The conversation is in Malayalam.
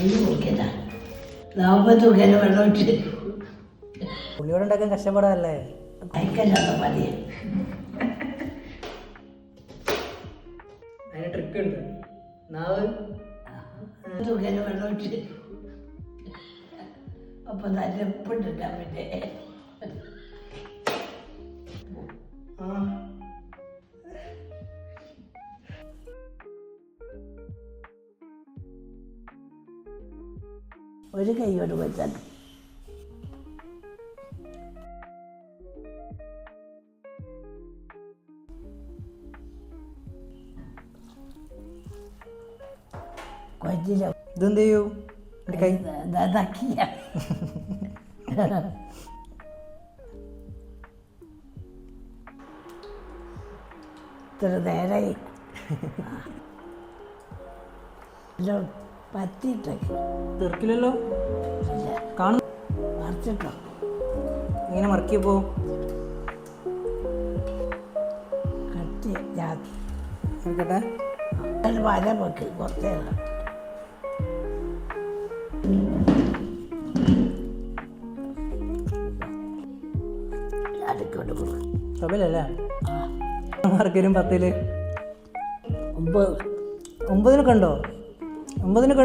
ഇത് നോക്കിയതാ 40 തുകയിൽ വെള്ളം ഇട്ട് പുള്ളിയോട് ഉണ്ടാക്കാൻ കഷ്ടപ്പെടാല്ലേ? കഴിക്കല്ലാത്ത പതിയെ അതിന് ട്രിക്ക് ഉണ്ട്. നാവ് തുകയിൽ വെള്ളം ഇട്ട് അപ്പം നല്ല ഉപ്പിട്ടിട്ടാ പിന്നെ ഒരു കൈയോട് വെച്ചാൽ കൊച്ചില്ല ഇതെന്ത് ചെയ്യൂ? കൈ ഇതാക്കിയ ഇത്ര നേരായി പറ്റിയിട്ടൊക്കെ തെറിക്കില്ലല്ലോ. കാണും മറിച്ചിട്ടോ ഇങ്ങനെ മറക്കിയപ്പോ കട്ടി നോക്കട്ടെ. വര വെക്ക് കുറച്ച് നേരം അടുക്കോട്ട് കൊടുക്കും. സഭയിലല്ലേ മാർക്കരും 10 9 9-നൊക്കെ ഉണ്ടോ? 9-നൊക്കെ